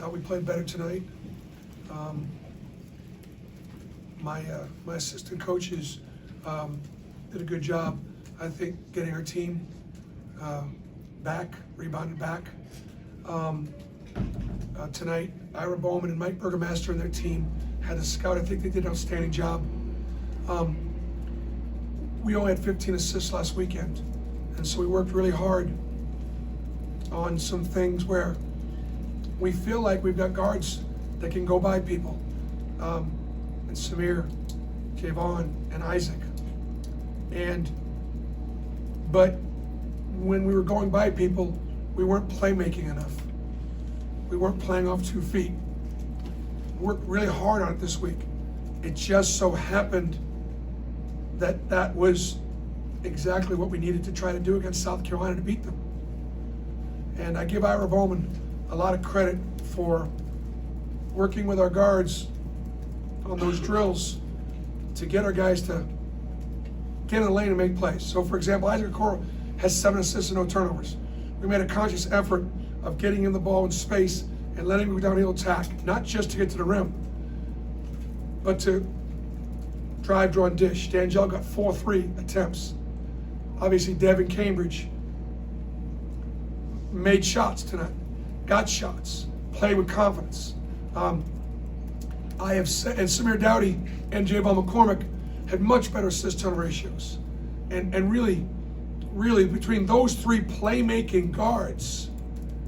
thought we played better tonight. My assistant coaches did a good job, I think, getting our team back, rebounded back. Tonight, Ira Bowman and Mike Burgomaster and their team had a scout. I think they did an outstanding job. We only had 15 assists last weekend, and so we worked really hard on some things where we feel like we've got guards that can go by people. And Samir, Javon, and Isaac. But when we were going by people, we weren't playmaking enough. We weren't playing off 2 feet. We worked really hard on it this week. It just so happened that that was exactly what we needed to try to do against South Carolina to beat them. And I give Ira Bowman a lot of credit for working with our guards on those drills to get our guys to get in the lane and make plays. So for example, Isaac Okoro has 7 assists and no turnovers. We made a conscious effort of getting him the ball in space and letting him go downhill attack, not just to get to the rim, but to drive, draw, and dish. D'Angelo got 4 3 attempts. Obviously, Devan Cambridge made shots tonight, got shots, played with confidence. I have said, and Samir Dowdy and Javon McCormick had much better assist-turn ratios. And really, between those 3 playmaking guards,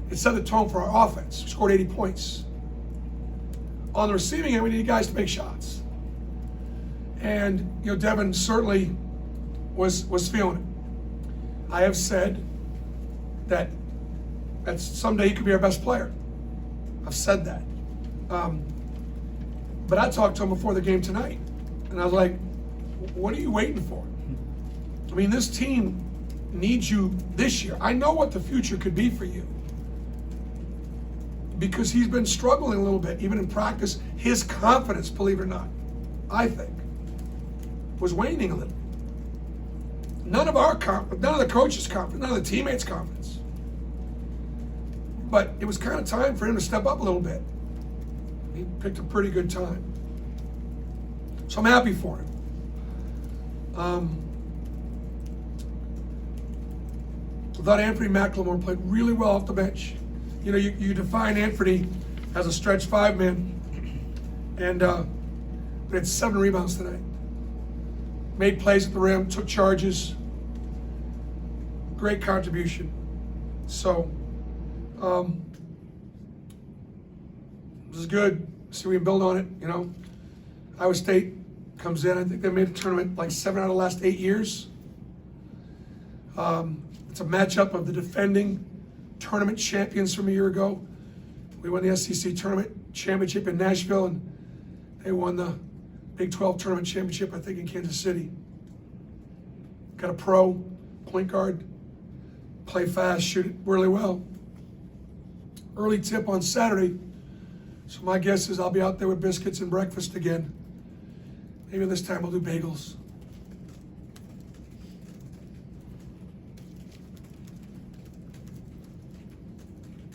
it set the tone for our offense. We scored 80 points. On the receiving end, we needed guys to make shots. And, Devan certainly was feeling it. I have said that someday he could be our best player. I've said that. But I talked to him before the game tonight, and I was like, what are you waiting for? I mean, this team needs you this year. I know what the future could be for you, because he's been struggling a little bit, even in practice. His confidence, believe it or not, I think, was waning a little. None of the coaches' confidence, none of the teammates' confidence. But it was kind of time for him to step up a little bit. He picked a pretty good time. So I'm happy for him. I thought Anthony McLemore played really well off the bench. You define Anthony as a stretch 5-man, and we had 7 rebounds tonight. Made plays at the rim, took charges. Great contribution. So, this is good. See, we can build on it. Iowa State comes in. I think they made a tournament like 7 out of the last 8 years. It's a matchup of the defending tournament champions from a year ago. We won the SEC tournament championship in Nashville, and they won the Big 12 tournament championship, I think, in Kansas City. Got a pro point guard, play fast, shoot it really well. Early tip on Saturday, so my guess is I'll be out there with biscuits and breakfast again. Maybe this time we'll do bagels.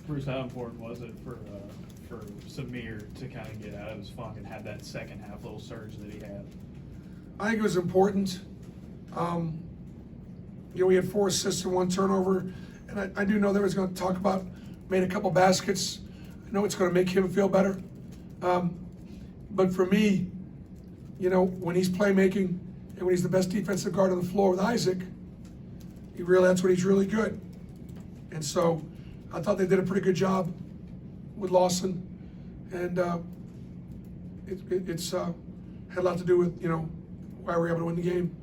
Bruce, how important was it for Samir to kind of get out of his funk and have that second half little surge that he had? I think it was important. We had 4 assists and 1 turnover, and I do know that was going to talk about made a couple baskets. I know it's going to make him feel better. But for me, when he's playmaking and when he's the best defensive guard on the floor with Isaac, that's when he's really good. And so I thought they did a pretty good job with Lawson, and it's had a lot to do with why we were able to win the game.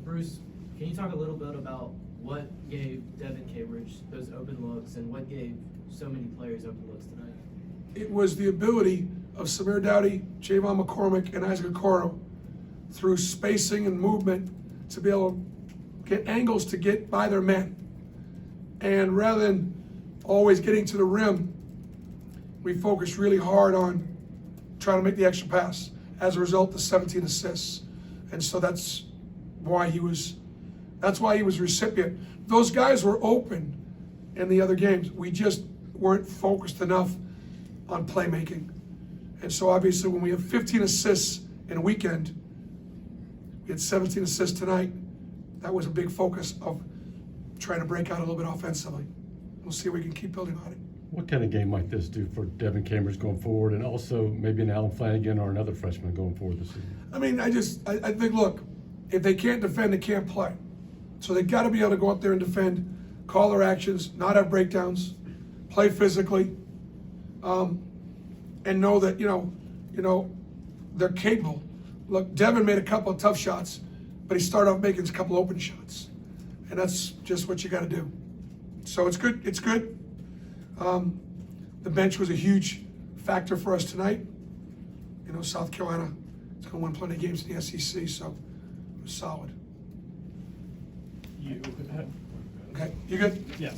Bruce, can you talk a little bit about what gave Devan Cambridge those open looks and what gave so many players open looks tonight? It was the ability of Samir Dowdy, Javon McCormick, and Isaac Okoro through spacing and movement to be able to get angles to get by their men. And rather than always getting to the rim, we focused really hard on trying to make the extra pass. As a result, the 17 assists. And so that's why he was recipient. Those guys were open in the other games. We just weren't focused enough on playmaking. And so obviously when we have 15 assists in a weekend, we had 17 assists tonight. That was a big focus of trying to break out a little bit offensively. We'll see if we can keep building on it. What kind of game might this do for Devan Cambridge going forward, and also maybe an Alan Flanagan or another freshman going forward this season? I mean, I think, look, if they can't defend, they can't play. So they got to be able to go out there and defend, call their actions, not have breakdowns, play physically, and know that, you know, they're capable. Look, Devan made a couple of tough shots, but he started off making a couple open shots. And that's just what you got to do. So it's good. It's good. The bench was a huge factor for us tonight. You know, South Carolina is going to win plenty of games in the SEC, so it was solid. You Okay, you good? yeah.